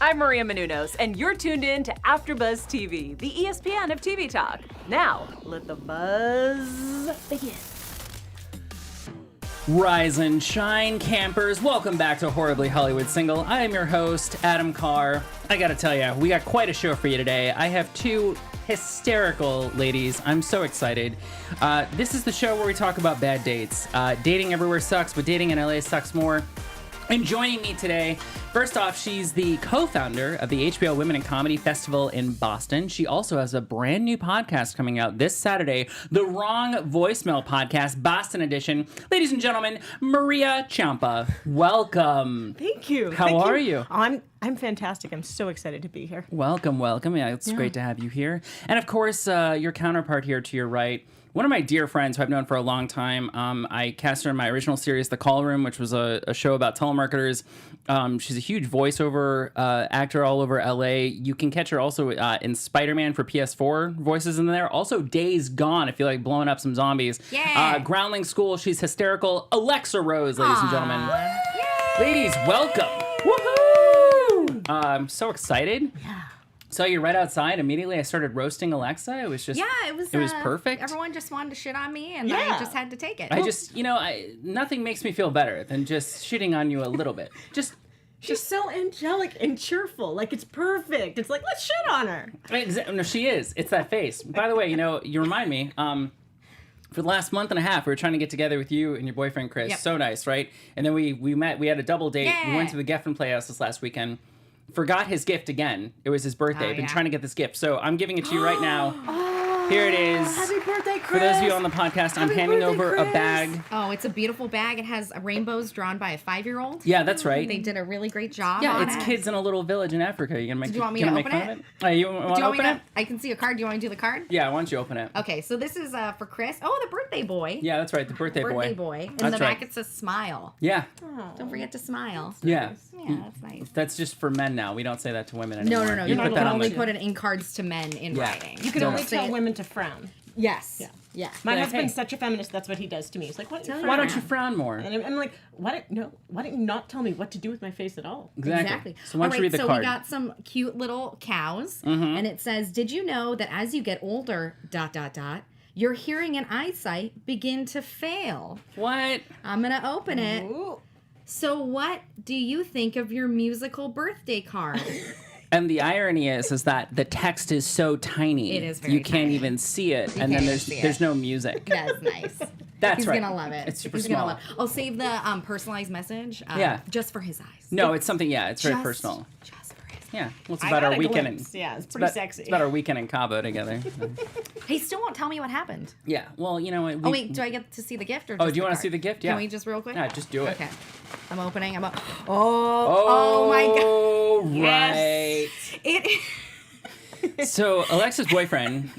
I'm Maria Menounos, and you're tuned in to AfterBuzz TV, the ESPN of TV talk. Now, let the buzz begin. Rise and shine, campers. Welcome back to Horribly Hollywood Single. I am your host, Adam Carr. I gotta tell you, we got quite a show for you today. I have two hysterical ladies. I'm so excited. This is the show where we talk about bad dates. Dating everywhere sucks, but dating in LA sucks more. And joining me today, first off, she's the co-founder of the HBO Women in Comedy Festival in Boston. She also has a brand new podcast coming out this Saturday, the Wrong Voicemail Podcast, Boston edition. Ladies and gentlemen, Maria Ciampa, welcome. Thank you. How are you? I'm fantastic. I'm so excited to be here. Welcome. Yeah, it's great to have you here. And of course, your counterpart here to your right, one of my dear friends who I've known for a long time. I cast her in my original series, The Call Room, which was a show about telemarketers. She's a huge voiceover actor all over LA. You can catch her also in Spider-Man for PS4 voices in there. Also Days Gone, if you like blowing up some zombies. Yeah. Groundling School, she's hysterical. Alexa Rose, ladies and gentlemen. Ladies, welcome. Woohoo! I'm so excited. Yeah. Saw you right outside. Immediately, I started roasting Alexa. It was just, it was perfect. Everyone just wanted to shit on me, and I just had to take it. I just, nothing makes me feel better than just shitting on you a little bit. She's so angelic and cheerful. Like, it's perfect. It's like, let's shit on her. No, she is. It's that face. By the way, you remind me, for the last month and a half, we were trying to get together with you and your boyfriend, Chris. Yep. So nice, right? And then we met. We had a double date. Yeah. We went to the Geffen Playhouse this last weekend. Forgot his gift again. It was his birthday. I've been trying to get this gift. So I'm giving it to you right now. Here it is. Happy birthday, Chris. For those of you on the podcast, I'm handing over a bag. Oh, it's a beautiful bag. It has rainbows drawn by a 5-year-old. Yeah, that's right. They did a really great job. Yeah, on it's it. kids in a little village in Africa. You gonna make? Do you want me to open it? You want to open it? I can see a card. Do you want me to do the card? Yeah, why don't you open it? Okay, so this is for Chris. Oh, the birthday boy. Yeah, that's right. The birthday boy. Birthday boy. And in the back it says smile. Yeah. Oh. Don't forget to smile. Yeah. Yeah, that's nice. That's just for men now. We don't say that to women anymore. No. You can only put it in cards to men in writing. You can only tell women to frown. Yes. Yeah. My husband's such a feminist. That's what he does to me. He's like, why don't you frown more? And I'm like, why don't you not tell me what to do with my face at all? Exactly. So why don't you read the card? So we got some cute little cows, and it says, "Did you know that as you get older, ... your hearing and eyesight begin to fail?" What? I'm gonna open it. Ooh. So what do you think of your musical birthday card? And the irony is that the text is so tiny. It is very you can't tiny. even see it, and then there's no music. That's nice. That's He's right. He's gonna love it. It's super He's small. Gonna love it. I'll save the personalized message. Just for his eyes. No, it's something. Yeah, it's very personal. Just for his eyes. Yeah, well, it's about our weekend. Yeah, it's pretty sexy. It's about our weekend in Cabo together. He still won't tell me what happened. Yeah, well, you know what? Oh wait, do I get to see the gift or? Just do you want to see the gift? Yeah. Can we just real quick? Yeah, just do it. Okay. I'm opening. Oh my god. Oh right. Yes. It. So Alexa's boyfriend,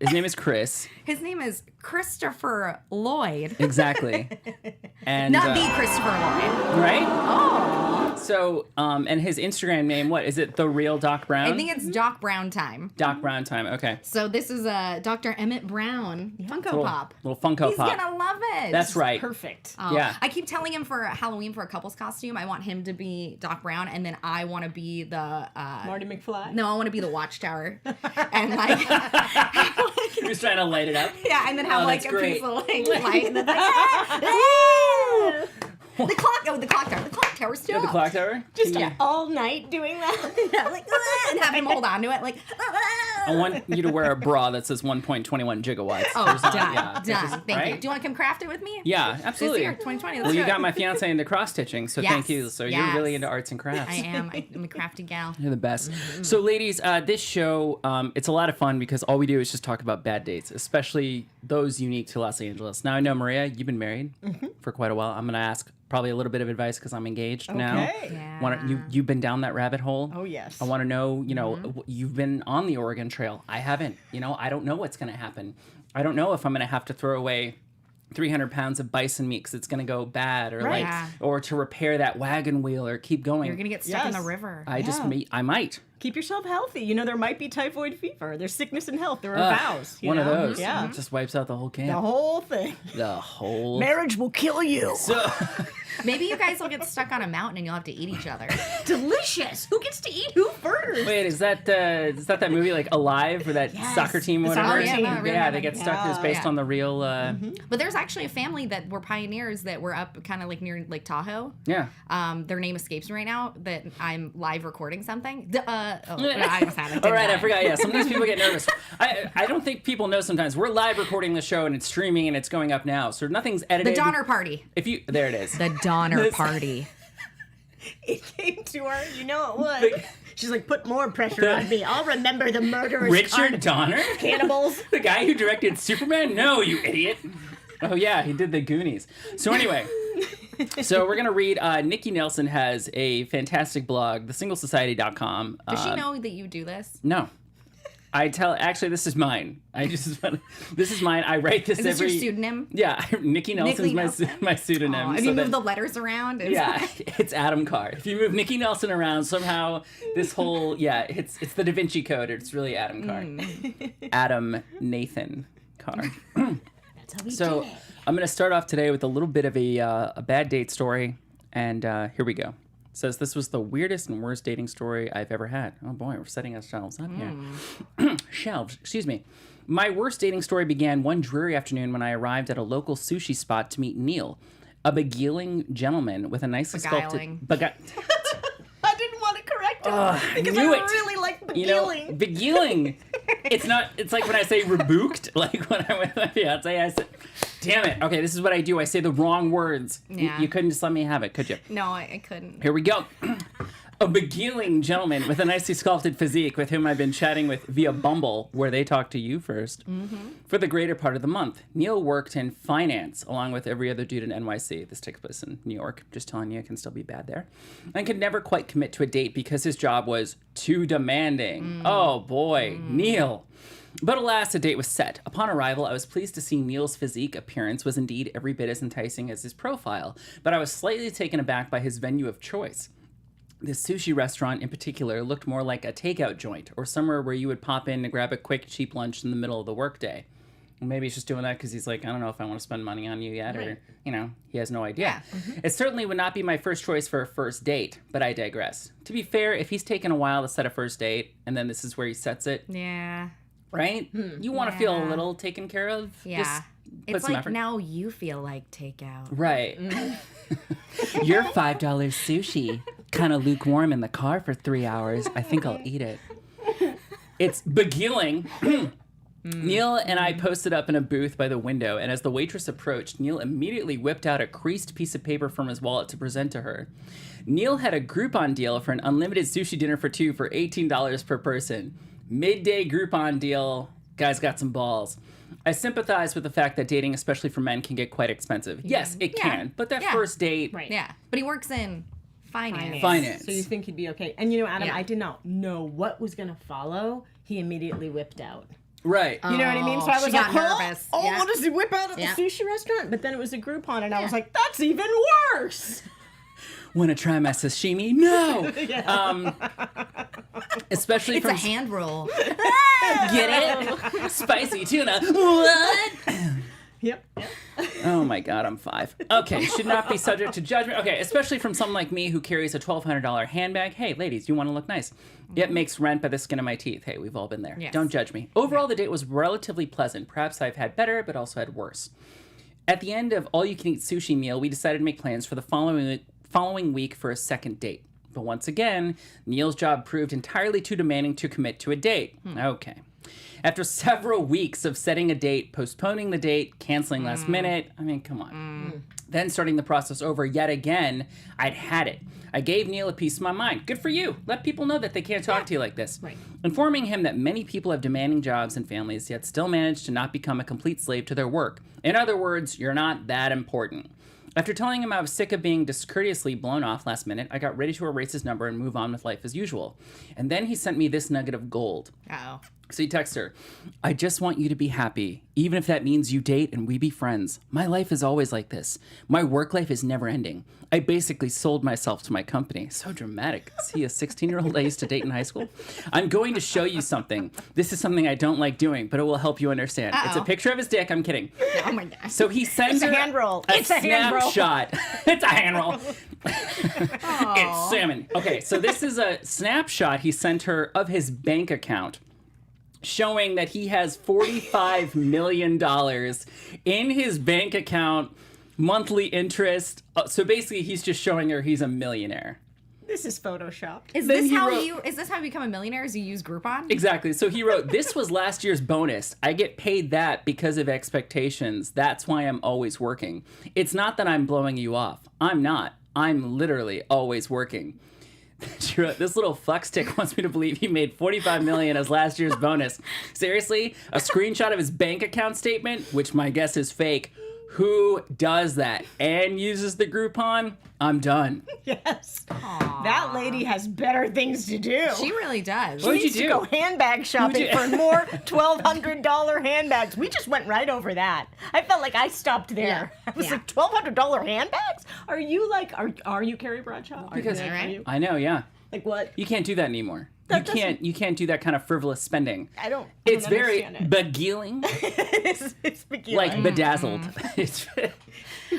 his name is Chris. His name is Christopher Lloyd. Exactly. And not the Christopher Lloyd. Right? Oh. So, and his Instagram name, what is it? The Real Doc Brown? I think it's Doc Brown time. Doc Brown time. Okay. So this is Dr. Emmett Brown Funko Pop. Little Funko Pop. He's gonna love it. That's right. Perfect. Yeah. I keep telling him for Halloween for a couple's costume, I want him to be Doc Brown, and then I want to be the Marty McFly. No, I want to be the Watchtower, and like. He was trying to light it up. Yeah, and then have like a great. piece of like light, and then like, the clock tower. The clock tower still. The clock tower? Just all night doing that. Yeah, like, and have him hold on to it, like. I want you to wear a bra that says 1.21 gigawatts. Oh, done. Just, Thank you. Do you want to come craft it with me? Yeah, absolutely. This year, 2020. Well, you got my fiance into cross stitching, so thank you. So you're really into arts and crafts. I am. I'm a crafty gal. You're the best. So, ladies, this show, it's a lot of fun because all we do is just talk about bad dates, especially those unique to Los Angeles. Now, I know, Maria, you've been married for quite a while. I'm going to ask probably a little bit of advice because I'm engaged now. Yeah. You've been down that rabbit hole. Oh, yes. I want to know, you've been on the Oregon Trail. I haven't. I don't know what's going to happen. I don't know if I'm going to have to throw away 300 pounds of bison meat because it's going to go bad, or or to repair that wagon wheel or keep going. You're going to get stuck in the river. I might. keep yourself healthy. You know, there might be typhoid fever. There's sickness and health. There are vows. One of those. Yeah. It just wipes out the whole camp. The whole thing. The whole. Marriage will kill you. So, Maybe you guys will get stuck on a mountain and you'll have to eat each other. Delicious. Who gets to eat who first? wait, is that that movie like Alive or that Yes. soccer team? The Whatever. soccer team. Yeah, really Yeah, they happened. get stuck. It was based Yeah. on the real. But there's actually a family that were pioneers that were up kind of like near Lake Tahoe. Yeah. Their name escapes me right now that I'm live recording something. I almost had it. All right, I forgot. Yeah, sometimes people get nervous. I don't think people know sometimes. We're live recording the show and it's streaming and it's going up now. So nothing's The edited. Donner Party. There it is. The Donner Party. It came to her. You know it would. She's like, put more pressure on me. I'll remember the murderous Richard Donner? cannibals. The guy who directed Superman? No, you idiot. Oh, yeah, he did the Goonies. So anyway, so we're going to read, Nikki Nelson has a fantastic blog, thesinglesociety.com. Does she know that you do this? No. Actually, this is mine. This is mine. I write this Is this every... your pseudonym? Yeah, Nikki Nelson's Nelson. my pseudonym. If so you that- move the letters around, it's Yeah, it's Adam Carr. If you move Nikki Nelson around, somehow this whole, it's the Da Vinci Code. It's really Adam Carr. Adam Nathan Carr. That's how we So did it. I'm going to start off today with a little bit of a bad date story. And here we go. It says, this was the weirdest and worst dating story I've ever had. Oh boy, we're setting ourselves up here. Shelves, excuse me. My worst dating story began one dreary afternoon when I arrived at a local sushi spot to meet Neil, a beguiling gentleman with a nicely Beguiling. sculpted... I didn't want to correct him because knew I it. really like You know, beguiling. beguiling. It's like when I say rebooked, like when I'm with my fiance, I say, damn it. Okay, this is what I do. I say the wrong words. Yeah. You couldn't just let me have it, could you? No, I couldn't. Here we go. A beguiling gentleman with a nicely sculpted physique with whom I've been chatting with via Bumble, where they talk to you first, for the greater part of the month. Neil worked in finance, along with every other dude in NYC. This takes place in New York. Just telling you, it can still be bad there. And could never quite commit to a date because his job was too demanding. Oh, boy. Neil. But alas, a date was set. Upon arrival, I was pleased to see Neil's physique appearance was indeed every bit as enticing as his profile, but I was slightly taken aback by his venue of choice. This sushi restaurant in particular looked more like a takeout joint or somewhere where you would pop in to grab a quick, cheap lunch in the middle of the workday. And maybe he's just doing that because he's like, I don't know if I want to spend money on you yet, or, he has no idea. Yeah. It certainly would not be my first choice for a first date, but I digress. To be fair, if he's taken a while to set a first date, and then this is where he sets it, Yeah. right? You want to feel a Yeah. little taken care of? Yeah. Just put It's some like effort. now you feel like takeout. Right. Your $5 sushi, kind of lukewarm in the car for 3 hours. I think I'll eat it. It's beguiling. Neil and I posted up in a booth by the window, and as the waitress approached, Neil immediately whipped out a creased piece of paper from his wallet to present to her. Neil had a Groupon deal for an unlimited sushi dinner for two for $18 per person. Midday Groupon deal. Guy's got some balls. I sympathize with the fact that dating, especially for men, can get quite expensive. Yes, it Yeah. can. But that Yeah. first date... Right. Yeah. But he works in finance. Finance. So you think he'd be okay? And you know, Adam, Yeah. I did not know what was going to follow. He immediately whipped out. Right. You know what I mean? So I she was got like, nervous. Oh, Yeah. what does he whip out at Yeah. the sushi restaurant? But then it was a Groupon, and I was like, that's even worse. Want to try my sashimi? No! Especially It's from... a hand roll. Get it? Spicy tuna. What? Yep. Oh my God, I'm 5. Okay, should not be subject to judgment. Okay, especially from someone like me who carries a $1,200 handbag. Hey, ladies, you want to look nice. It makes rent by the skin of my teeth. Hey, we've all been there. Yes. Don't judge me. Overall, the date was relatively pleasant. Perhaps I've had better, but also had worse. At the end of all-you-can-eat sushi meal, we decided to make plans for the following week for a second date. But once again, Neil's job proved entirely too demanding to commit to a date. Okay. After several weeks of setting a date, postponing the date, canceling last minute, I mean, come on. Then starting the process over yet again, I'd had it. I gave Neil a piece of my mind. Good for you. Let people know that they can't talk to you like this. Right. Informing him that many people have demanding jobs and families, yet still manage to not become a complete slave to their work. In other words, you're not that important. After telling him I was sick of being discourteously blown off last minute, I got ready to erase his number and move on with life as usual. And then he sent me this nugget of gold. Uh-oh. So he texts her, I just want you to be happy, even if that means you date and we be friends. My life is always like this. My work life is never ending. I basically sold myself to my company. So dramatic. Is he a 16-year-old I used to date in high school? I'm going to show you something. This is something I don't like doing, but it will help you understand. It's a picture of his dick. I'm kidding. Oh my gosh. So he sends It's a her hand roll. a It's a hand roll. snapshot. It's a hand roll. It's salmon. Okay, so this is a snapshot he sent her of his bank account, showing that he has $45 million in his bank account, monthly interest. So basically, he's just showing her he's a millionaire. This is photoshopped. Is Then this he how wrote- you become a millionaire? Is you use Groupon? Exactly. So he wrote, this was last year's bonus. I get paid that because of expectations. That's why I'm always working. It's not that I'm blowing you off. I'm not. I'm literally always working. She wrote, this little fuckstick wants me to believe he made $45 million as last year's bonus. Seriously? A screenshot of his bank account statement, which my guess is fake. Who does that and uses the Groupon? I'm done. Yes. That lady has better things to do. She really does. What would you needs to do? go handbag shopping you- for more $1,200 handbags. We just went right over that. I felt like I stopped there. Yeah. I was Yeah. like, $1,200 handbags? Are you like, are you Carrie Bradshaw? Are Because- you, Right? are you? I know, yeah. Like what? You can't do that anymore. That You can't do that kind of frivolous spending. I don't It's very understand it. beguiling, it's like bedazzled. It's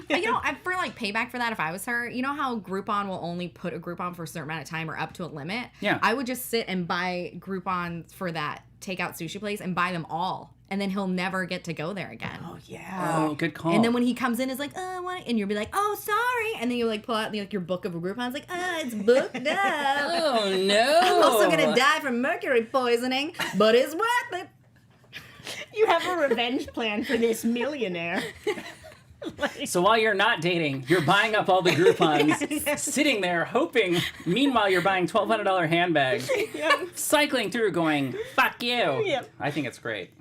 You know, for like payback for that, if I was her, you know how Groupon will only put a Groupon for a certain amount of time or up to a limit? Yeah. I would just sit and buy Groupons for that takeout sushi place and buy them all. And then he'll never get to go there again. Oh, yeah. oh, good call. And then when he comes in, is like, what? And you'll be like, oh, sorry. And then you like pull out like your book of Groupons, like, it's booked up. oh no! I'm also gonna die from mercury poisoning, but it's worth it. You have a revenge plan for this millionaire. So while you're not dating, you're buying up all the Groupons, sitting there hoping. Meanwhile, you're buying $1,200 handbags, cycling through, going "fuck you." Yep. I think it's great.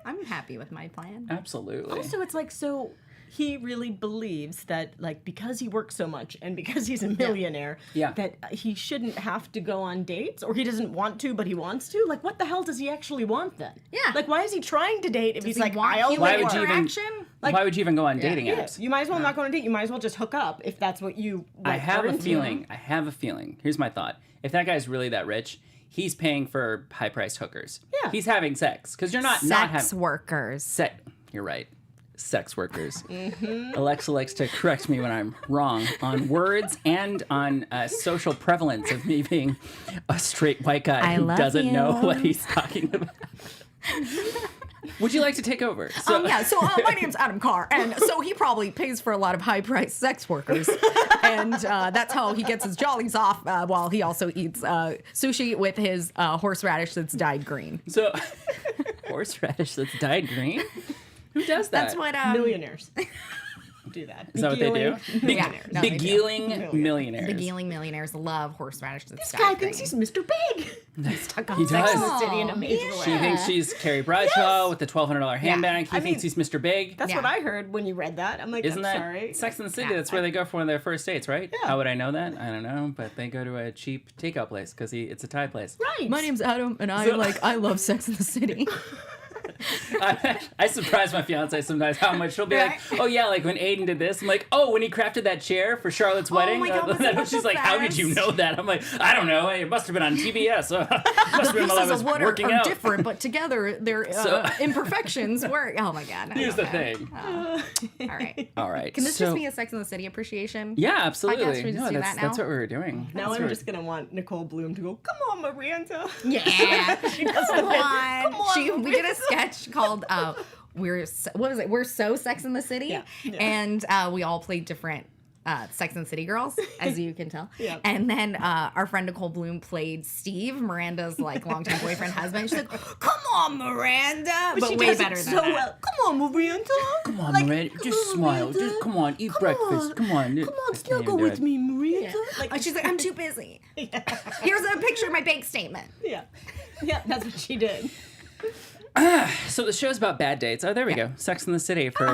I'm happy with my plan. Absolutely. So it's like, so he really believes that, like, because he works so much and because he's a millionaire, Yeah. that he shouldn't have to go on dates, or he doesn't want to, but he wants to. Like, what the hell does he actually want then? Yeah. Like, why is he trying to date if he's he like, want I only human Why would you even? interaction? Why would you even go on dating Yeah, apps? you might as well not go on a date. You might as well just hook up if that's what you. Like, I have are a into. feeling. I have a feeling. Here's my thought. If that guy's really that rich, he's paying for high-priced hookers. Yeah. He's having sex because you're not Sex having workers. You're right. Sex workers. Mm-hmm. Alexa likes to correct me when I'm wrong on words and on social prevalence of me being a straight white guy I who love doesn't know you. what he's talking about. Would you like to take over? So, My name's Adam Carr, and so he probably pays for a lot of high-priced sex workers, and that's how he gets his jollies off while he also eats sushi with his horseradish that's dyed green. so horseradish that's dyed green? Who does that? That's what Millionaires do that. Is that what they do? Millionaires. No, they do. Beguiling millionaires. beguiling millionaires love horseradish that's This dyed guy green. thinks he's Mr. Big. He's stuck on He Sex does. and the City in a major way. She thinks she's Carrie Bradshaw with the $1,200 handbag. He I thinks mean, he's Mr. Big. That's Yeah. what I heard when you read that. I'm like, Isn't I'm that sorry. Sex and the City? Yeah. That's where they go for one of their first dates, right? Yeah. How would I know that? I don't know, but they go to a cheap takeout place because it's a Thai place. Right. My name's Adam, and I love Sex in the City. I surprise my fiance sometimes how much she'll be like, oh yeah, like when Aiden did this, I'm like, oh, when he crafted that chair for Charlotte's wedding. my God, wasn't that She's the like, how did you best? know that? I'm like, I don't know. It must have been on TBS. Must have been while I was working out. different, but together their imperfections work. Oh my God. I Here's love the that. thing. All right. All right. Can this so, just be a Sex in the City appreciation? Yeah, absolutely. podcast? We just do that now? That's what we were doing. Now That's I'm what- just going to want Nicole Bloom to go, come on, Miranda. Yeah. She doesn't Come on. Come on, We did a sketch called We're So Sex in the City, Yeah. and we all played different Sex and the City girls, as you can tell. Yeah. And then our friend Nicole Bloom played Steve, Miranda's like longtime boyfriend husband. She's like, "Come on, Miranda," but she way does it better than so that. well. Come on, Miranda. Come on, Like, Miranda. come Just on, smile. Miranda. Just come on, eat Come breakfast. on. Come on. Come on, snuggle with me, Miranda. Like, She's like, "I'm too busy. Here's a picture of my bank statement." yeah. Yeah, that's what she did. So the show's about bad dates. Oh, there we go. Sex in the City for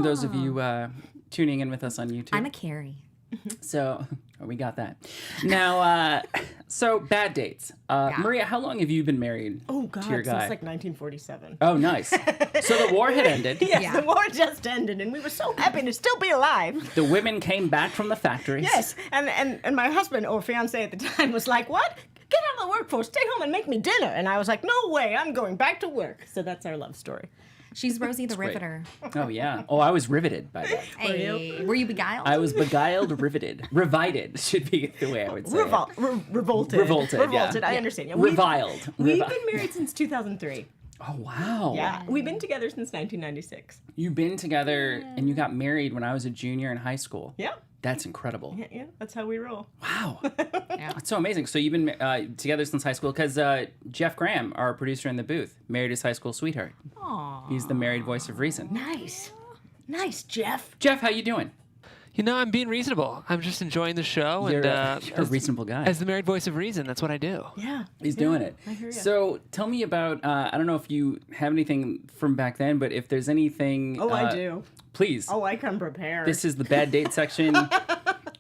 those of you tuning in with us on YouTube. I'm a Carrie. So we got that. Now, So, bad dates. Maria, how long have you been married Oh, God, to your since guy? like 1947. Oh, nice. So the war had ended. Yes, Yeah. the war just ended, and we were so happy to still be alive. The women came back from the factories. Yes, and my husband, or fiance at the time, was like, what? Get out of the workforce, stay home and make me dinner. And I was like, no way, I'm going back to work. So that's our love story. She's Rosie the great. Riveter. Oh, yeah. Oh, I was riveted by that. Hey, were you beguiled? I was beguiled, riveted. Revided should be the way I would say it. Revolted. Revolted, yeah. I understand. Yeah, Reviled. We've been married since 2003. Oh, wow. Yeah, we've been together since 1996. You've been together and you got married when I was a junior in high school. Yeah. That's incredible. Yeah, that's how we roll. Wow. That's so amazing. So you've been together since high school because Jeff Graham, our producer in the booth, married his high school sweetheart. Aww. He's the married voice of reason. Nice. Nice, Jeff. Jeff, how you doing? You know, I'm being reasonable. I'm just enjoying the show. You're and a reasonable guy. As the married voice of reason, that's what I do. Yeah. He's doing it. I hear ya. So tell me about, I don't know if you have anything from back then, but if there's anything. Oh, I do. Please. Oh, I come prepared. This is the bad date section.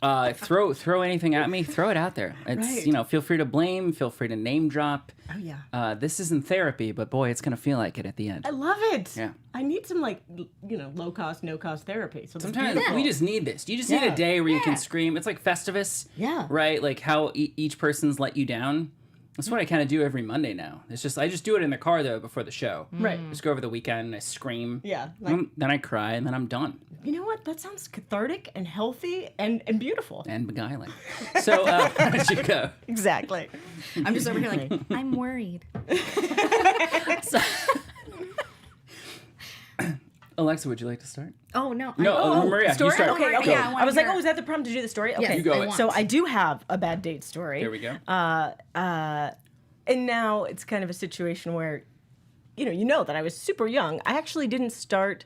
Throw anything at me. Throw it out there. It's Right. Feel free to blame. Feel free to name drop. Oh, yeah. This isn't therapy, but boy, it's gonna feel like it at the end. I love it. Yeah. I need some, like, low cost, no cost therapy. So Sometimes we just need this. You just need a day where you can scream. It's like Festivus. Yeah. Right? Like how each person's let you down. That's what I kind of do every Monday now. It's just I just do it in the car though before the show. Right. Just go over the weekend and I scream. Yeah. Then I cry and then I'm done. You know what? That sounds cathartic and healthy and beautiful. And beguiling. So how did you go? Exactly. I'm just over here like, I'm worried. Alexa, would you like to start? Oh, no. No, Maria, story? you start. Okay, Go. okay. I was like, hear oh, is that the prompt to do the story? Okay. Yes, You go. I want. So I do have a bad date story. Here we go. And now it's kind of a situation where, you know that I was super young. I actually didn't start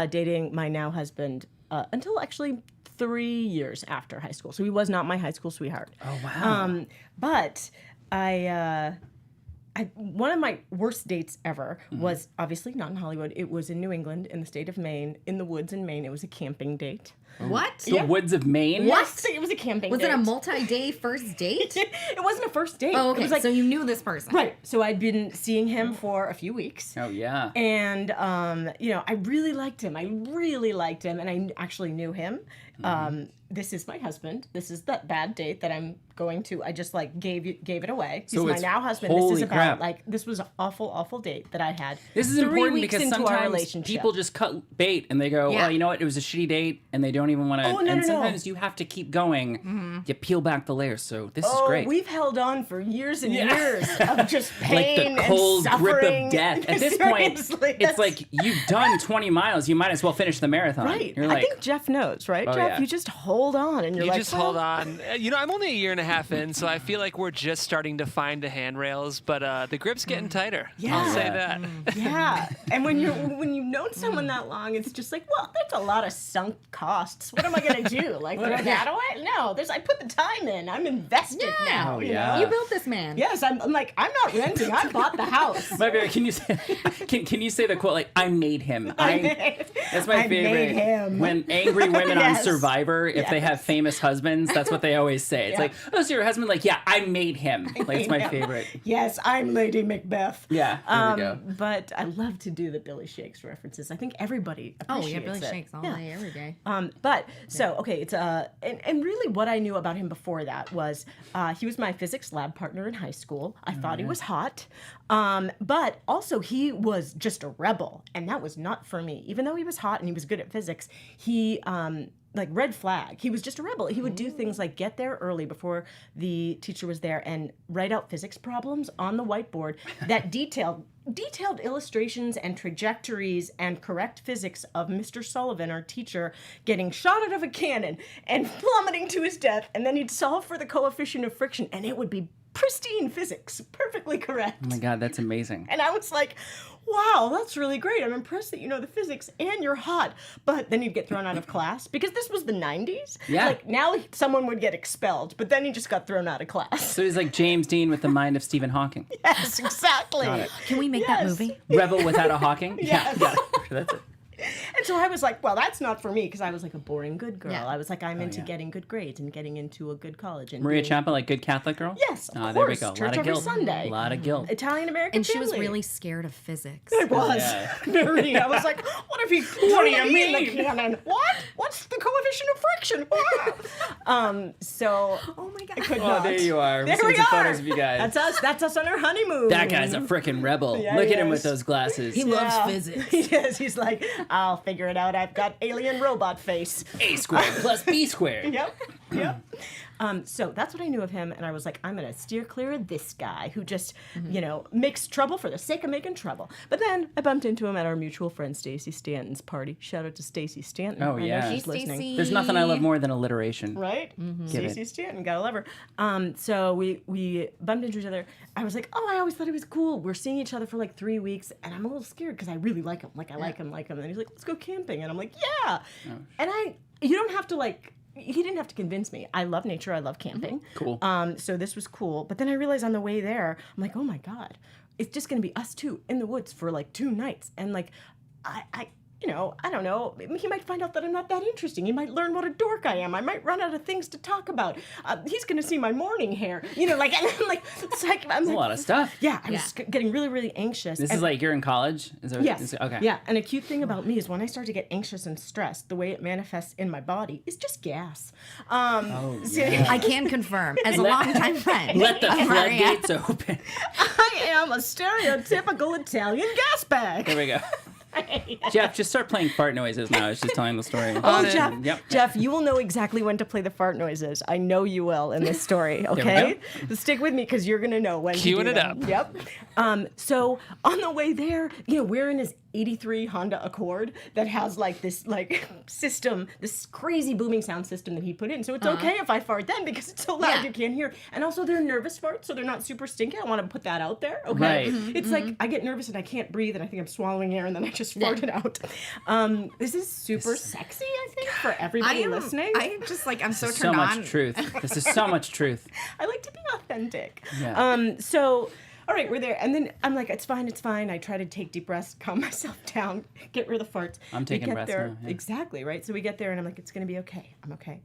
dating my now husband until actually 3 years after high school. So he was not my high school sweetheart. Oh, wow. But one of my worst dates ever was obviously not in Hollywood. It was in New England, in the state of Maine, in the woods in Maine. It was a camping date. What? The woods of Maine? Yes, it was a camping Was date. it a multi-day first date? It wasn't a first date. Oh, It okay. was like, So you knew this person. right. So I'd been seeing him for a few weeks. Oh, yeah. And, I really liked him. And I actually knew him. This is my husband. This is that bad date that I'm going to. I just, gave it away. He's So my it's- now husband. This holy is crap. about, this was an awful, awful date that I had. This is 3 important weeks because into our sometimes relationship. people just cut bait and they go, Yeah. well, you know what? It was a shitty date and they don't even want to. Oh, no, and no, no. sometimes you have to keep going. You peel back the layers. So this is Oh, great. we've held on for years and years of just Like pain the cold and grip suffering. of death. At this point, Seriously, it's that's- like you've done 20 miles. You might as well finish the marathon. Right. You're I like, think Jeff knows, right, Oh, Jeff? yeah. You just hold on and you're You like, just well, hold on. I'm only a year and a half in, so I feel like we're just starting to find the handrails, but the grip's getting tighter. I'll say that. Yeah, and when you've known someone that long, it's just like, well, there's a lot of sunk costs. What am I gonna do? Like throw that away? No, I put the time in. I'm invested now. Oh, you yeah. know? You built this man. Yes, I'm like I'm not renting. I bought the house. my favorite. Can you say? Can you say the quote like I made him? That's my I favorite. made him. When angry women on Yes. Survivor, if they have famous husbands, that's what they always say. It's Yeah. like, oh, so your husband? Like, yeah, I made him. Like, it's my Yeah. favorite. Yes, I'm Lady Macbeth. Yeah, there we go. But I love to do the Billy Shakes references. I think everybody Oh, appreciates yeah, Billy it. Shakes all Yeah. day, every day. It's and really what I knew about him before that was he was my physics lab partner in high school. I thought he was hot, but also he was just a rebel, and that was not for me. Even though he was hot and he was good at physics, he like red flag. He was just a rebel. He would do things like get there early before the teacher was there and write out physics problems on the whiteboard that detailed illustrations and trajectories and correct physics of Mr. Sullivan, our teacher, getting shot out of a cannon and plummeting to his death, and then he'd solve for the coefficient of friction, and it would be pristine physics, perfectly correct. Oh my God, that's amazing. And I was like, wow, that's really great. I'm impressed that you know the physics and you're hot. But then you'd get thrown out of class because this was the 90s. Yeah. Like now someone would get expelled, but then he just got thrown out of class. So he's like James Dean with the mind of Stephen Hawking. Yes, exactly. Got it. Can we make that movie? Rebel without a Hawking? Yes. Yeah, that's it. And so I was like, well, that's not for me, because I was like a boring good girl. Yeah. I was like, I'm into getting good grades and getting into a good college. And Maria being- Ciampa, like good Catholic girl? Yes, of Oh, course. there we go. A Church lot of every guilt. Sunday. A lot of guilt. Italian American And she was family. really scared of physics. I was. Yeah. Very. I was like, what if he What do you mean? The mean? cannon? What? What's the coefficient of friction? What? So Oh my I God. could Oh, not. there you are. There We've we seen some are. photos of you guys. That's us. That's us on our honeymoon. That guy's a freaking rebel. Yeah, Look he at him with is. those glasses. He loves physics. Yes, he's like, I'll figure it out. I've got alien robot face. A squared plus B squared. Yep. So that's what I knew of him, and I was like, I'm gonna steer clear of this guy who just, makes trouble for the sake of making trouble. But then I bumped into him at our mutual friend Stacey Stanton's party. Shout out to Stacey Stanton. Oh, I know yeah. she's Hey, listening. Stacey. There's nothing I love more than alliteration. Right? Give it. Stacey Stanton, gotta love her. So we bumped into each other. I was like, oh, I always thought he was cool. We're seeing each other for like 3 weeks, and I'm a little scared because I really like him. Like, I like him. And he's like, let's go camping. And I'm like, yeah. And you don't have to like, he didn't have to convince me. I love nature. I love camping. Cool. So this was cool. But then I realized on the way there, I'm like, oh my God, it's just going to be us two in the woods for like 2 nights. And like, I don't know. He might find out that I'm not that interesting. He might learn what a dork I am. I might run out of things to talk about. He's going to see my morning hair. And I'm like, it's like, I'm That's a like, lot of stuff. yeah, I was getting really, really anxious. This is like you're in college? Is there, Yes. Okay. Yeah, and a cute thing about me is when I start to get anxious and stressed, the way it manifests in my body is just gas. I can confirm, as a longtime friend. Let the of Maria. floodgates open. I am a stereotypical Italian gas bag. There we go. Jeff, just start playing fart noises now. I was just telling the story. Oh, it. Jeff, Yep. Jeff, you will know exactly when to play the fart noises. I know you will in this story, okay? Stick with me because you're going to know when to Queuing do it them. up. Yep. So on the way there, we're in his 83 Honda Accord that has like this like system, this crazy booming sound system that he put in. So it's okay if I fart then because it's so loud Yeah. you can't hear. And also they're nervous farts, so they're not super stinky. I want to put that out there, okay? Right. It's like I get nervous and I can't breathe and I think I'm swallowing air and then I just fart it out. This is super sexy, I think, for everybody listening. I'm just like, I'm so So turned much on. truth. This is so much truth. I like to be authentic. Yeah. So, all right, we're there. And then I'm like, it's fine. I try to take deep breaths, calm myself down, get rid of the farts. I'm taking We get breaths there. now, yeah. Exactly, right? So we get there and I'm like, it's going to be okay. I'm okay.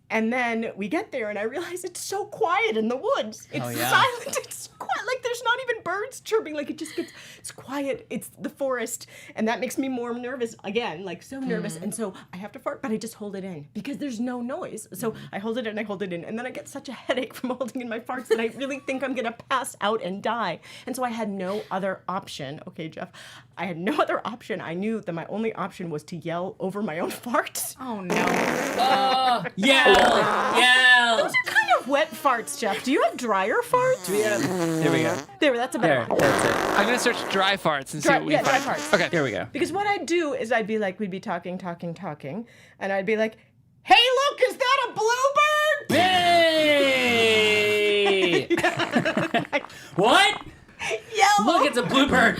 And then we get there and I realize it's so quiet in the woods. It's silent. It's quiet. Like there's not even birds chirping. Like it's quiet. It's the forest. And that makes me more nervous again, like so nervous. And so I have to fart, but I just hold it in because there's no noise. So I hold it in, and then I get such a headache from holding in my farts that I really think I'm going to pass out and die. And so I had no other option. Okay, Jeff, I had no other option. I knew that my only option was to yell over my own farts. Oh no. Yell! Yell! Those are kind of wet farts, Jeff. Do you have drier farts? There we go. There, that's a better There, one. that's it. I'm gonna search dry farts and see what we dry find. farts. Okay. There we go. Because what I'd do is I'd be like, we'd be talking, and I'd be like, hey, look, is that a bluebird? Hey! What? Yell. Look, it's a bluebird.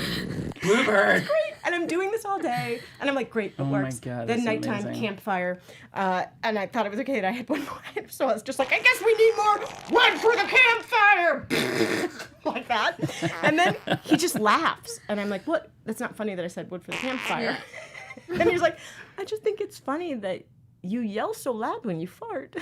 Bluebird. Great. And I'm doing this all day, and I'm like, great, it Oh my works. God, Then that's nighttime amazing. campfire, and I thought it was okay, and I had one more, so I was just like, I guess we need more wood for the campfire, like that. And then he just laughs, and I'm like, what? That's not funny that I said wood for the campfire. And he's like, I just think it's funny that you yell so loud when you fart.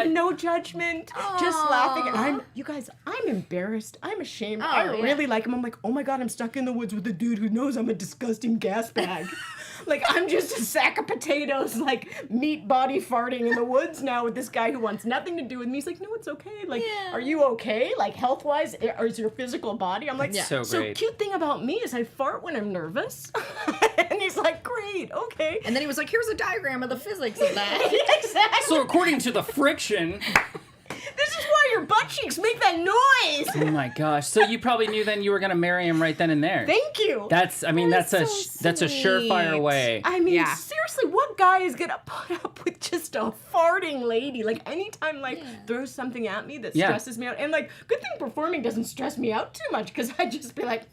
No judgment, just laughing. And you guys, I'm embarrassed. I'm ashamed. I really like him. I'm like, oh my God, I'm stuck in the woods with a dude who knows I'm a disgusting gas bag. Like, I'm just a sack of potatoes, like meat body farting in the woods now with this guy who wants nothing to do with me. He's like, no, it's okay. Like, are you okay? Like, health-wise, or is your physical body? I'm like, So great. cute thing about me is I fart when I'm nervous. And he's like, great, okay. And then he was like, here's a diagram of the physics of that. Exactly. So according to the friction. This is why your butt cheeks make that noise. Oh my gosh. So you probably knew then you were gonna marry him right then and there. Thank you. That's a so that's a surefire sweet. way. I mean, Yeah. seriously, what guy is gonna put up with just a farting lady. Like anytime life throws something at me that stresses me out, and like good thing performing doesn't stress me out too much because I just be like.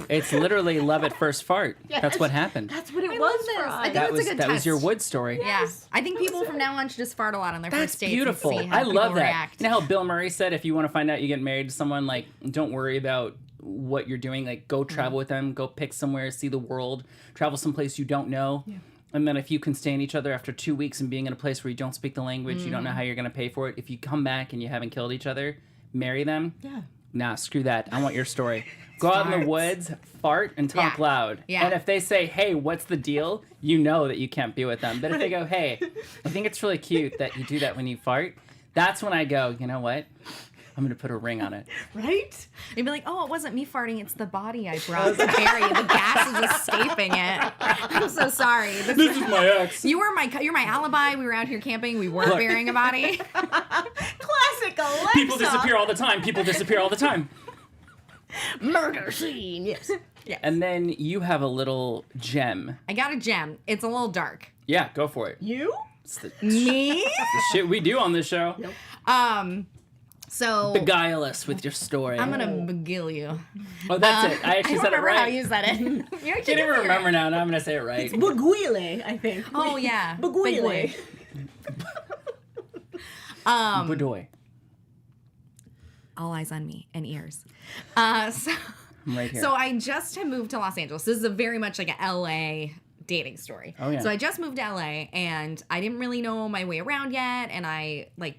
It's literally love at first fart. Yes. That's what happened. That's what it I was love this. for I us. think That it's was a good that was test. your Wood story. Yeah. I think people from now on should just fart a lot on their That's first dates. beautiful. And see how I love people that. react. You know how Bill Murray said, if you want to find out you get married to someone, like, don't worry about what you're doing. Like, go travel with them. Go pick somewhere, see the world, travel someplace you don't know. Yeah. And then if you can stand each other after 2 weeks and being in a place where you don't speak the language, you don't know how you're going to pay for it. If you come back and you haven't killed each other, marry them. Yeah. Nah, screw that. I want your story. Go out in the woods, fart, and talk loud. Yeah. And if they say, hey, what's the deal? You know that you can't be with them. But if they go, hey, I think it's really cute that you do that when you fart, that's when I go, you know what? I'm going to put a ring on it. Right? You'd be like, oh, it wasn't me farting. It's the body I brought to bury. The gas is escaping it. I'm so sorry. This is my ex. You're my alibi. We were out here camping. We weren't burying a body. Classic Alexa. People disappear all the time. People disappear all the time. Murder scene. Yes. Yes. And then you have a little gem. I got a gem. It's a little dark. Yeah, go for it. You? It's the Me? shit we do on this show. So Beguile us with your story. I'm gonna beguile you. Oh, that's it. I actually I said it remember how right. you said it. You I can't even remember now. Now I'm going to say it right. Baguile, I think. Oh yeah. Baguile. Bedoy. All eyes on me and ears. So I'm right here. So I just had moved to Los Angeles. This is a very much like an LA dating story. Oh, yeah. So I just moved to LA and I didn't really know my way around yet. And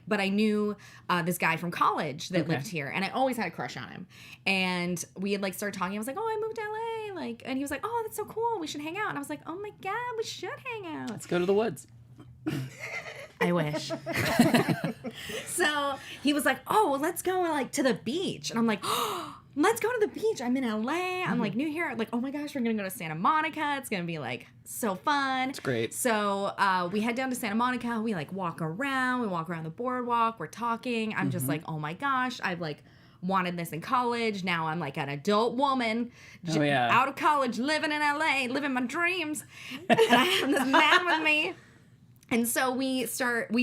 but I knew this guy from college that lived here and I always had a crush on him. And we had started talking. I was like, oh, I moved to LA. And he was like, oh, that's so cool. We should hang out. And I was like, oh my God, we should hang out. Let's go to the woods. I wish. So he was like, oh, well, let's go to the beach. And I'm like, oh, let's go to the beach. I'm in LA. I'm new here. Oh my gosh, we're going to go to Santa Monica. It's going to be so fun. It's great. So we head down to Santa Monica. We walk around. We walk around the boardwalk. We're talking. I'm just oh my gosh, I've wanted this in college. Now I'm an adult woman out of college, living in LA, living my dreams. And I have this man with me. And so we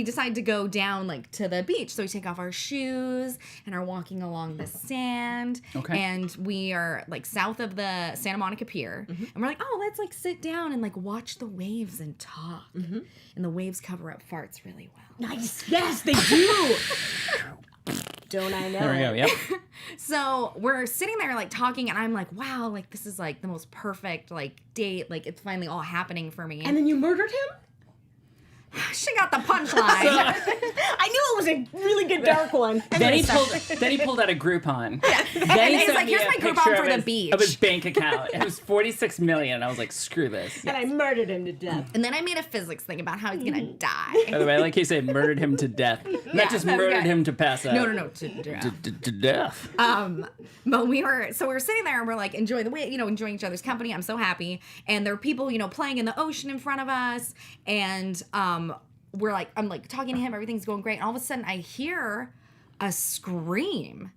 decide to go down to the beach. So we take off our shoes and are walking along the sand. Okay. And we are south of the Santa Monica Pier. Mm-hmm. And we're oh, let's sit down and watch the waves and talk. Mm-hmm. And the waves cover up farts really well. Nice. Yes, they do. Don't I know? There we go. Yep. So we're sitting there talking and I'm wow, this is the most perfect date. It's finally all happening for me. And then you murdered him? She got the punchline. I knew it was a really good dark one. Then he pulled out a Groupon. Yeah. Then he's sent me here's a my picture Groupon for of the his- beach. Of his bank account. It was $46 million. I was like, screw this. And I murdered him to death. And then I made a physics thing about how he's gonna die. By the way, like you said, murdered him to death. Not just that was murdered good. him to pass out. No, to death. To death. But we were sitting there and we're enjoying the way, enjoying each other's company. I'm so happy. And there are people, playing in the ocean in front of us. And we're I'm talking to him, everything's going great. And all of a sudden I hear a scream.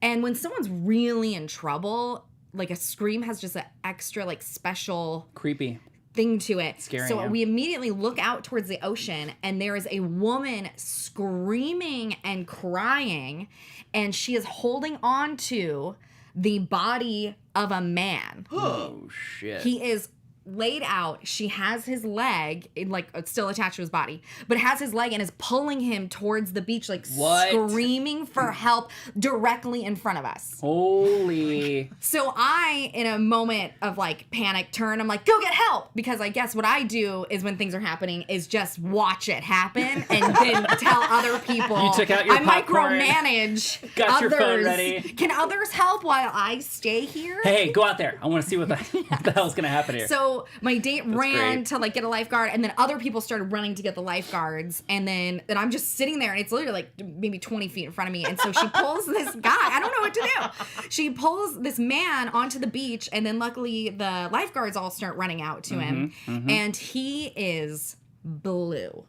And when someone's really in trouble, a scream has just an extra special Creepy. thing to it. Scary, so yeah. we immediately look out towards the ocean and there is a woman screaming and crying and she is holding on to the body of a man. Oh, shit. He is laid out. She has his leg it's still attached to his body, but has his leg and is pulling him towards the beach What? screaming for help directly in front of us. Holy. So I, in a moment of panic, turn. I'm go get help, because I guess what I do is when things are happening is just watch it happen and then tell other people. You took out your I popcorn. micromanage. Got your others. phone ready. Can others help while I stay here? Hey, go out there. I want to see what the hell's going to happen here. So my date ran great. to get a lifeguard, and then other people started running to get the lifeguards, and I'm just sitting there, and it's literally maybe 20 feet in front of me, and so she pulls this guy. I don't know what to do. She pulls this man onto the beach, and then luckily the lifeguards all start running out to him, and he is blue.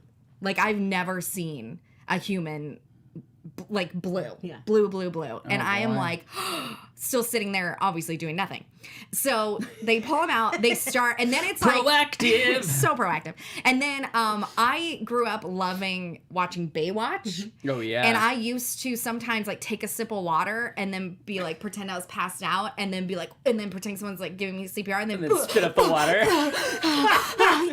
I've never seen a human blue. Yeah. Blue. And I am boy. still sitting there, obviously doing nothing. So they pull him out, they start, and then it's Proactive. so proactive. And then I grew up loving watching Baywatch. Oh, yeah. And I used to sometimes like take a sip of water and then be like, pretend I was passed out, and then be like, and then pretend someone's like giving me CPR, and then spit up the water.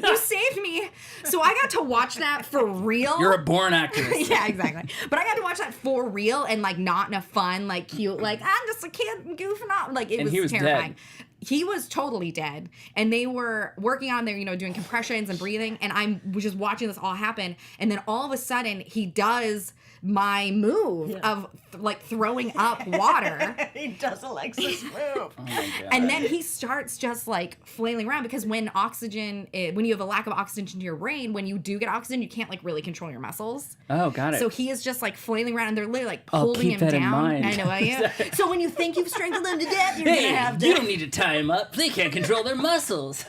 you saved me. So I got to watch that for real. You're a born actress. Yeah, exactly. But I got to watch that for real and like not in a fun, like cute, like I'm just a kid goofing off. Like it he was terrifying. dead. He was totally dead, and they were working on there, doing compressions and breathing, and I was just watching this all happen, and then all of a sudden he does my move of like throwing up water. He does Alexis move. Oh my God. And then he starts just like flailing around, because when when you have a lack of oxygen to your brain, when you do get oxygen, you can't like really control your muscles. Oh, got it. So he is just like flailing around, and they're literally like I'll holding keep him that in down. mind. I know, yeah. So when you think you've strangled them to death, you're Hey, gonna have to. you don't need to tie them up. They can't control their muscles.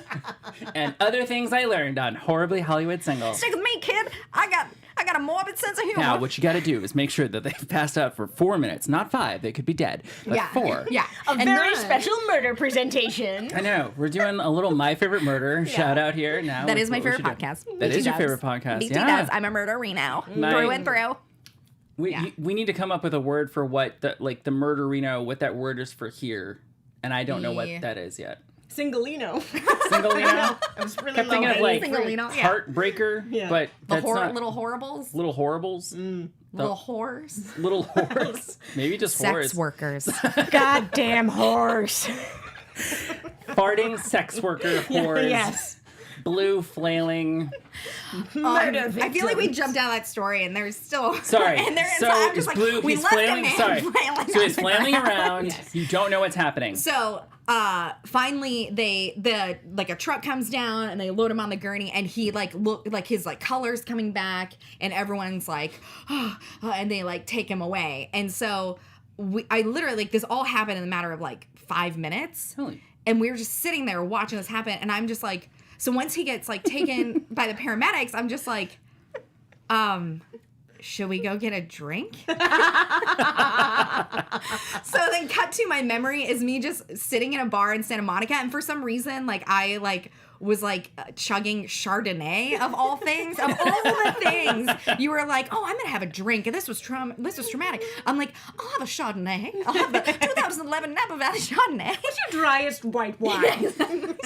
And other things I learned on Horribly Hollywood Single. Stick with me, kid. I got a morbid sense of humor. Now, what you got to do is make sure that they've passed out for 4 minutes, not 5. They could be dead, but 4. Yeah. A And very then- special murder presentation. I know. We're doing a little My Favorite Murder shout out here now. That is my What we favorite should do. podcast. That BT is your Dubs. favorite podcast. BT Yeah. Dubs. I'm a murderino My- through and through. We need to come up with a word for what the murderino, what that word is for here, and I don't know what Yeah. that is yet. Singolino. Singolino. I was really Kept thinking of low like hanging fruit. Singolino, yeah. Heartbreaker, Yeah. but The that's not little horribles. little horribles. Little whores. Little whores. Maybe just Sex whores. workers. Goddamn horse. Farting sex worker whores. Yes. Blue flailing. Murder I feel like we jumped out of that story, and there's still Sorry. and there, So I'm is just like, blue. we He's left flailing. a man Sorry. flailing So he's on the flailing ground. around. You don't know what's happening. So finally the a truck comes down, and they load him on the gurney, and he like his like colors coming back, and everyone's like and they like take him away. And so I literally, like, this all happened in a matter of like 5 minutes. Really? And we were just sitting there watching this happen, and I'm just like, so once he gets like taken by the paramedics, I'm just like, should we go get a drink? So then cut to my memory is me just sitting in a bar in Santa Monica, and for some reason, like, I like was like chugging Chardonnay of all things. Of all the things, you were like, oh, I'm gonna have a drink, and this was traumatic. I'm like, I'll have a Chardonnay. I'll have the 2011 Napa Valley Chardonnay. What's your driest white wine?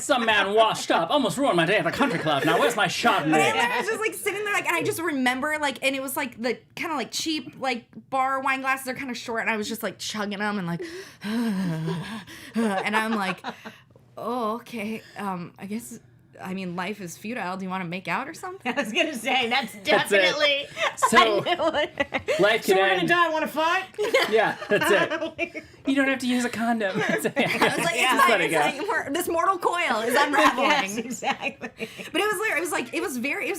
Some man washed up, almost ruined my day at the country club. Now where's my And Chardonnay? I was just like sitting there, like, and I just remember, like, and it was like the kind of like cheap, like, bar wine glasses are kind of short, and I was just like chugging them and like, and I'm like, oh, okay, I guess, I mean, life is futile. Do you want to make out or something? I was gonna say that's it. definitely. So, I knew it. life So could we're gonna end. die. Want to fight? Yeah, that's it. You don't have to use a condom. That's it. I was like, Yeah. Let it go. it's like this mortal coil is unraveling. Yes, exactly. But it was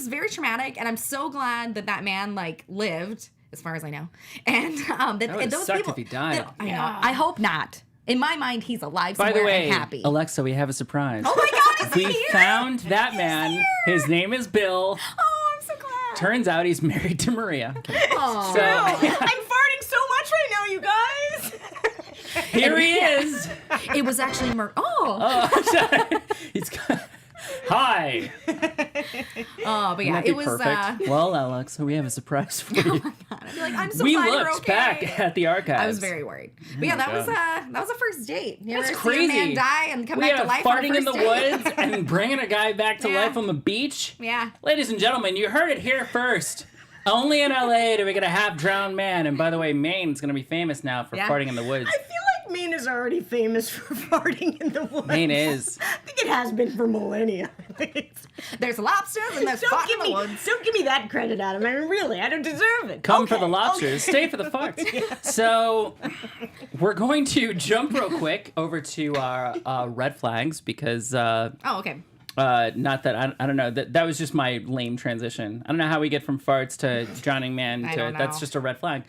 very traumatic, and I'm so glad that man like lived, as far as I know, and That would've and those sucked people. if he died. I know. I hope not. In my mind, he's alive By somewhere the way, and happy. Alexa, we have a surprise. Oh my God, is he We here? found that man. here. His name is Bill. Oh, I'm so glad. Turns out he's married to Maria. Aw. So I'm farting so much right now, you guys. here he is. It was actually Oh, sorry. He's hi. Oh, but yeah, Wouldn't that be it was. perfect? Well, Alexa, we have a surprise for you. I'd be like, I'm so We glad you're looked okay. back at the archives. I was very worried. But yeah, my that was a first date. You That's ever crazy. see a man die and come We back to have life on a farting in the first date? woods and bringing a guy back to Yeah. life on the beach. Yeah. Ladies and gentlemen, you heard it here first. Only in LA do we get a half-drowned man. And by the way, Maine's going to be famous now for Yeah. farting in the woods. I feel like Maine is already famous for farting in the woods. Maine is. I think it has been for millennia. There's lobsters and there's fart in the woods. Don't give me that credit, Adam. I mean, really, I don't deserve it. Come for the lobsters, stay for the farts. So we're going to jump real quick over to our red flags because Oh, okay. not that I don't know that was just my lame transition. I don't know how we get from farts to drowning man I to don't know. that's just a red flag.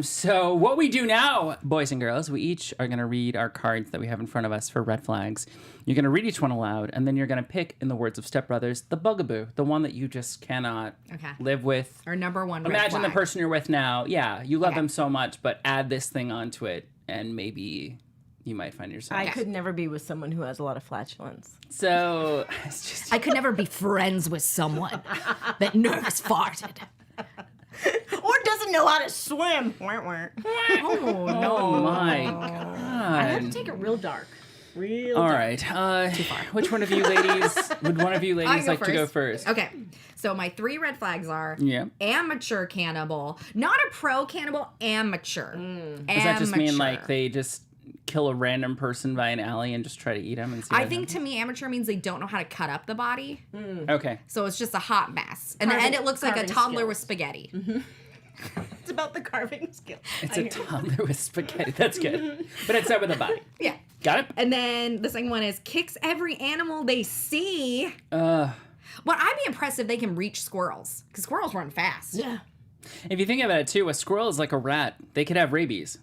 So what we do now, boys and girls, we each are going to read our cards that we have in front of us for red flags. You're going to read each one aloud, and then you're going to pick, in the words of Step Brothers, the bugaboo, the one that you just cannot Okay. live with. Our number one red Imagine the flag. person you're with now. Yeah, you love Okay. them so much, but add this thing onto it. and maybe you might find yourself. I could never be with someone who has a lot of flatulence. So it's just I could never be friends with someone that nervous farted. Or doesn't know how to swim. Oh, no. oh my I have to god. take it real dark. Real All dark. right. Which one of you ladies would one of you ladies go like to go first? Okay. So my 3 red flags are Yeah. amateur cannibal, not a pro cannibal, amateur. Does that just mean like they just kill a random person by an alley and just try to eat them? And see I what think to me, amateur means they don't know how to cut up the body. happens? Okay. So it's just a hot mess. And Carving- it looks like a carving toddler skills. with spaghetti. It's about the carving skill. It's a toddler with spaghetti. That's good. But it's up with a body. Yeah. Got it? And then the second one is kicks every animal they see. Uh, Well, I'd be impressed if they can reach squirrels, because squirrels run fast. Yeah. if you think about it too, a squirrel is like a rat. They could have rabies.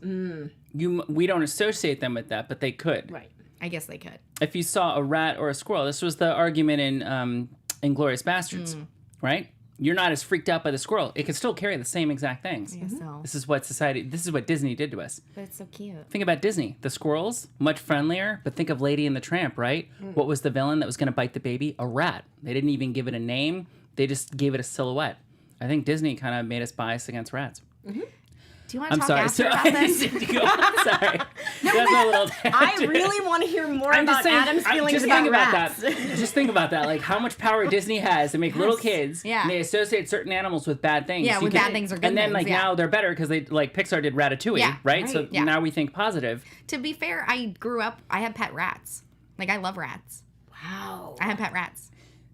We don't associate them with that, but they could. Right. I guess they could. If you saw a rat or a squirrel, this was the argument in Inglourious Bastards, right? You're not as freaked out by the squirrel. It could still carry the same exact things. So, This is what Disney did to us. but it's so cute. Think about Disney. The squirrels, much friendlier, but think of Lady and the Tramp, right? What was the villain that was going to bite the baby? A rat. They didn't even give it a name. They just gave it a silhouette. I think Disney kind of made us biased against rats. Do you want to I'm talk sorry. after about this? Sorry. That's a little I tangent. really want to hear more I'm about just saying, Adam's feelings just about think about rats. that. Just think about that. Like how much power Disney has to make little kids. Yeah. And they associate certain animals with bad things. Yeah, You with can- bad things or good And then things, like yeah. now they're better because they like Pixar did Ratatouille, Yeah, right? So right, yeah. now we think positive. To be fair, I grew up, I had pet rats. Like, I love rats. Wow. I had pet rats.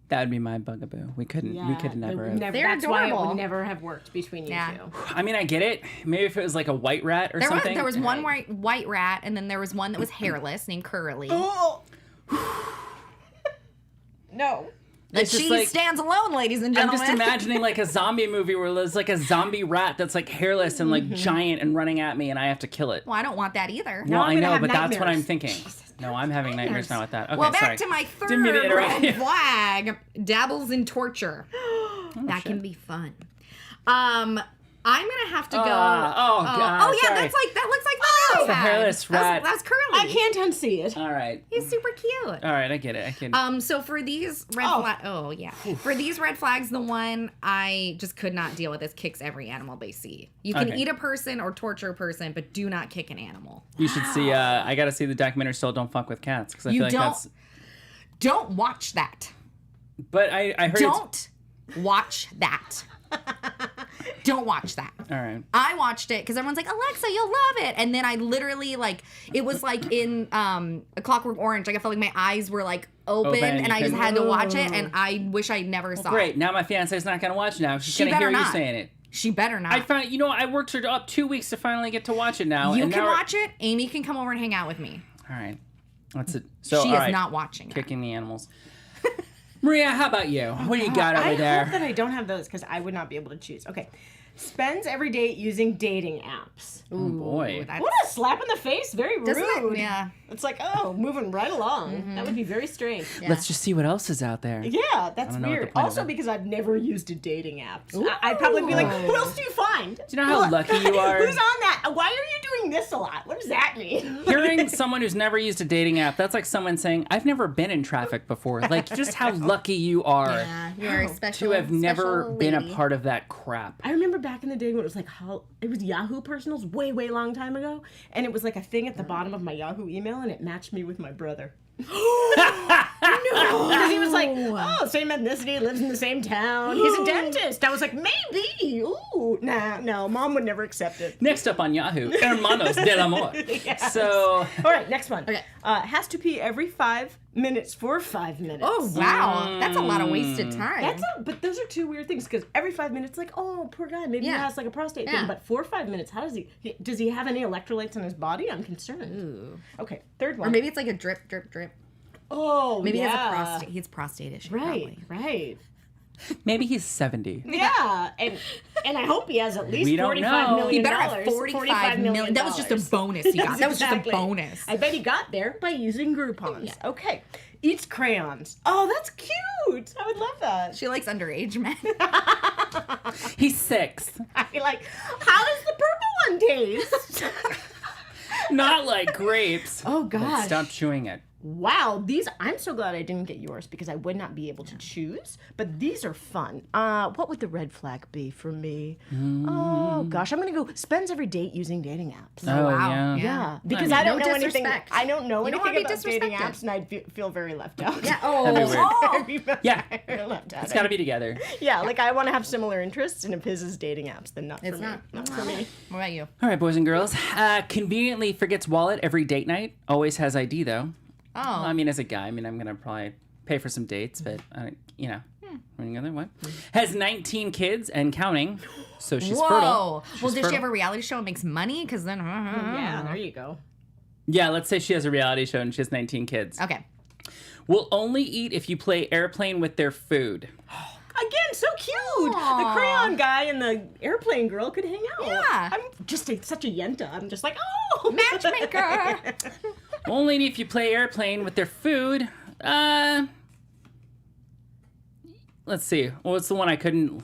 That would be my bugaboo. We could never. Have. They're that's why it adorable. would never have worked between you Yeah. two. I mean, I get it. Maybe if it was like a white rat or something. There was one white rat, and then there was one that was hairless named Curly. Oh. No. But It's just she like- stands alone, ladies and I'm gentlemen. just imagining like a zombie movie where there's like a zombie rat that's like hairless and like giant and running at me and I have to kill it. Well, I don't want that either. Well, I'm I gonna know, have but that's what I'm nightmares. thinking. No, I'm having nightmares now with that. Okay, Well, back sorry. to my Didn't mean to third interrupt you. red flag. Dabbles in torture. that can be fun. I'm gonna have to go. oh, God, Oh yeah, sorry. that looks like it's the a hairless rat. That's Curly. I can't unsee it. All right. He's super cute. All right, I get it. I can. So for these red flags, oh yeah, for these red flags, the one I just could not deal with is kicks every animal they see. You can Okay. eat a person or torture a person, but do not kick an animal. You should see. I got to see the documentary still. Don't fuck with cats because I You feel like don't- that's. Don't watch that. But I heard. It's, Don't watch that. Don't watch that. all right. I watched it because everyone's like, Alexa, you'll love it. And then I literally it was like in A Clockwork Orange. Like I felt like my eyes were like open Open, and you I just couldn't- had to watch it. And I wish I never saw Great. it. Now my fiance's not gonna watch now. She's She gonna hear better you not. saying it. She better not. I found. You know, I worked her up 2 weeks to finally get to watch it now. You and can now watch it. Amy can come over and hang out with me. All right. That's it. So She all is right. not watching. That. Kicking the animals. Maria, how about you? What do you got over I there? hope that I don't have those because I would not be able to choose. Okay. Spends every day using dating apps. Oh boy. That's- What a slap in the face. Very Doesn't it? rude. Yeah. It's like, oh, moving right along. That would be very strange. Yeah. Let's just see what else is out there. Yeah, that's don't know what the weird. point of Also, that. because I've never used a dating app. So I'd probably be like, who else do you find? Do you know how lucky you are? Who's on that? Why are you doing this a lot? What does that mean? Hearing someone who's never used a dating app, that's like someone saying, I've never been in traffic before. Like, just how lucky you are Yeah, you're a special. to have never special been a lady. part of that crap. I remember back in the day when it was like, it was Yahoo Personals way, way long time ago. And it was like a thing at the bottom of my Yahoo email and it matched me with my brother. No! Because he was like, oh, same ethnicity, lives in the same town. He's a dentist. I was like, maybe. Ooh. Nah, no, mom would never accept it. Next up on Yahoo, Hermanos del Amor. Yes. So, All right, next one. Okay. Has to pee every 5 minutes for 5 minutes. Oh wow, that's a lot of wasted time. But those are two weird things because every 5 minutes, like, oh, poor guy, maybe he Yeah. has like a prostate Yeah. thing. But 4 or 5 minutes, how does he have any electrolytes in his body? I'm concerned. Ooh. Okay, third one. Or maybe it's like a drip, drip, drip. oh, Maybe yeah. he has a prostate. He has prostate issue. Right, Probably. right. maybe he's 70. Yeah, and I hope he has at least We don't $45 know. million. He better have $45 million. That was just a bonus he got. That was just a Exactly. bonus. I bet he got there by using Groupons. Okay. Eats crayons. Oh, that's cute. I would love that. She likes underage men. He's 6. I like, how does the purple one taste? Not like grapes. Oh, But gosh. stop chewing it. Wow, I'm so glad I didn't get yours because I would not be able to choose. But these are fun. What would the red flag be for me? Oh gosh, I'm gonna go spends every date using dating apps. Oh, wow. yeah. Yeah, because I don't No know anything. disrespect. I don't know You don't anything wanna be about dating disrespected. apps, and I feel very left out. Yeah. That'd be weird. Very Yeah. left out. It's got to be together. Yeah, like I want to have similar interests, and if his is dating apps, then not for It's me. not. for me. What about you? All right, boys and girls. Conveniently forgets wallet every date night. Always has ID, though. Oh. I mean, as a guy, I'm going to probably pay for some dates, but, what? Has 19 kids and counting, so she's fertile. Whoa. She's Well, does fertile. she have a reality show and makes money? Because then. Yeah, there you go. Yeah, let's say she has a reality show and she has 19 kids. Okay. Will only eat if you play airplane with their food. Again, so cute. Aw. The crayon guy and the airplane girl could hang out. Yeah. I'm just such a yenta. I'm just like, oh, Matchmaker. Only if you play airplane with their food. Let's see. Well, what's the one I couldn't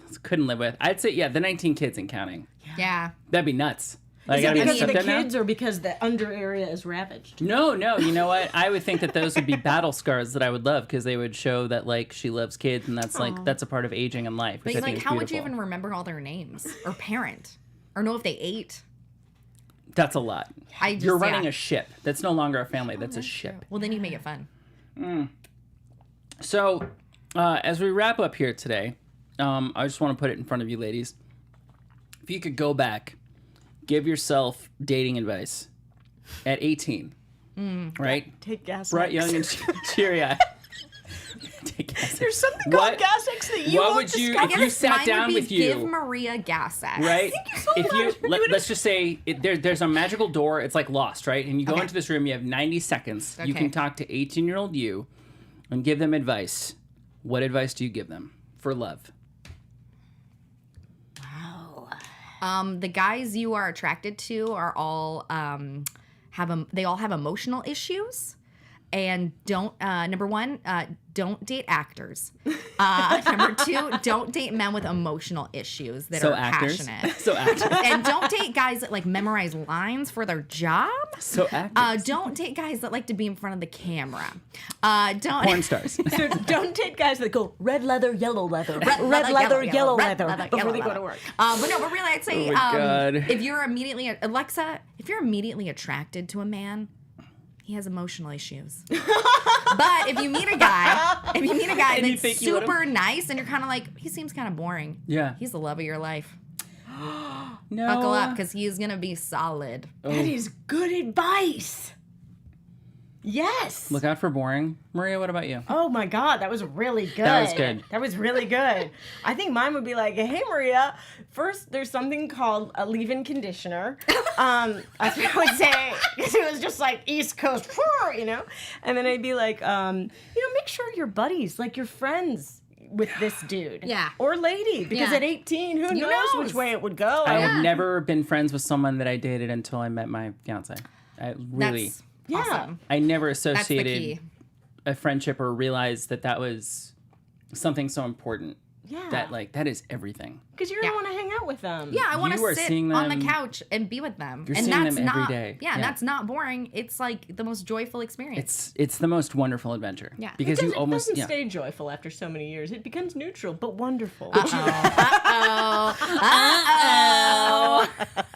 live with? I'd say, the 19 kids and counting. Yeah. That'd be nuts. Like, Is it I gotta because accept of the that now? kids or because the under area is ravaged? No. You know what? I would think that those would be battle scars that I would love because they would show that like she loves kids and that's a part of aging in life. Which But I think like, is how would you beautiful. even remember all their names or parent or know if they ate? That's a lot. You're running yeah. a ship. That's no longer a family. That's a ship. Well, then you make it fun. So, as we wrap up here today, I just want to put it in front of you, ladies. If you could go back, give yourself dating advice at 18, right? Take gas. Bright, X. young, and cheery-eyed. Take gas. There's something called gas X that you what won't would you, discuss. if you sat Mine would down be with you, Give Maria gas X. right? Thank you so if you much. let's just say there's a magical door. It's like Lost, right? And you go Okay. into this room. You have 90 seconds. You Okay. can talk to 18-year-old you and give them advice. What advice do you give them for love? The guys you are attracted to are all they all have emotional issues, and don't number one, don't date actors. Number two, don't date men with emotional issues that are actors. passionate. So actors. And don't date guys that like memorize lines for their job. So actors. Don't date guys that like to be in front of the camera. Don't Porn stars. So don't date guys that go red leather, yellow leather, red leather, leather, yellow red leather leather, before yellow they go leather. to work. But no, but really, I'd say Oh my God. if you're immediately if you're immediately attracted to a man, he has emotional issues. But if you meet a guy, And you that's think you let him- super nice, and you're kind of like, he seems kind of boring. Yeah. He's the love of your life. No. Buckle up, because he is gonna be solid. That is good advice. Yes. Look out for boring. Maria, what about you? Oh my God, that was really good. That was good. That was really good. I think mine would be like, hey Maria, first there's something called a leave-in conditioner. That's what I would say, because it was just like East Coast, you know? And then I'd be like, make sure you're buddies, like you're friends with this dude. Yeah. Or lady, because Yeah. at 18, who knows knows? which way it would go. I have never been friends with someone that I dated until I met my fiance. I really, That's Yeah. awesome. I never That's the associated key. a friendship or realized that was something so important. Yeah. That is everything. Because you're going to want to hang out with them. Yeah, I want You are to sit seeing on the them- couch and be with them. You're and seeing that's them every not, day. Yeah, Yeah. that's not boring. It's like the most joyful experience. It's the most wonderful adventure. Yeah. Because It you doesn't, almost doesn't stay joyful after so many years. It becomes neutral, but wonderful.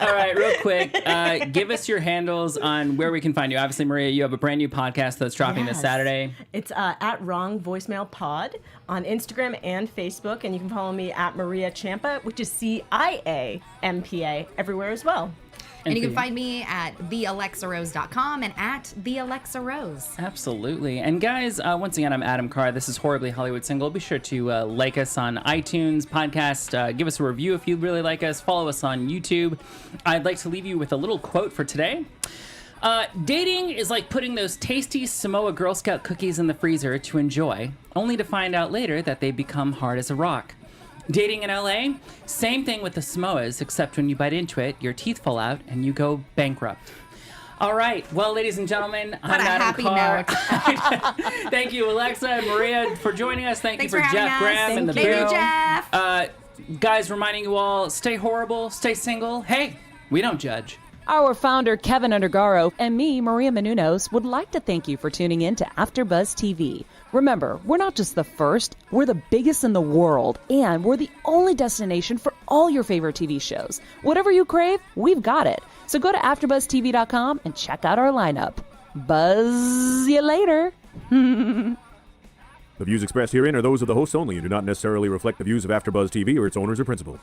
All right, real quick, give us your handles on where we can find you. Obviously, Maria, you have a brand new podcast that's dropping this Yes. Saturday. It's at Wrong Voicemail Pod on Instagram and Facebook, and you can follow me at Maria Ciampa, which is CIAMPA, everywhere as well. And you for can find me at thealexarose.com and at thealexarose. Absolutely. And guys, once again, I'm Adam Carr. This is Horribly Hollywood Single. Be sure to like us on iTunes, podcast, give us a review if you really like us, follow us on YouTube. I'd like to leave you with a little quote for today. Dating is like putting those tasty Samoa Girl Scout cookies in the freezer to enjoy, only to find out later that they become hard as a rock. Dating in LA, same thing with the Samoas, except when you bite into it, your teeth fall out and you go bankrupt. All right, well, ladies and gentlemen, I'm a Adam happy Carr. Thank you, Alexa and Maria, for joining us. Thank Thanks you for for Jeff having us. Graham and the Thank you, Bill. Jeff. Guys, reminding you all, stay horrible, stay single. Hey, we don't judge. Our founder, Keven Undergaro, and me, Maria Menounos, would like to thank you for tuning in to AfterBuzz TV. Remember, we're not just the first, we're the biggest in the world, and we're the only destination for all your favorite TV shows. Whatever you crave, we've got it. So go to AfterBuzzTV.com and check out our lineup. Buzz you later. The views expressed herein are those of the hosts only and do not necessarily reflect the views of AfterBuzz TV or its owners or principals.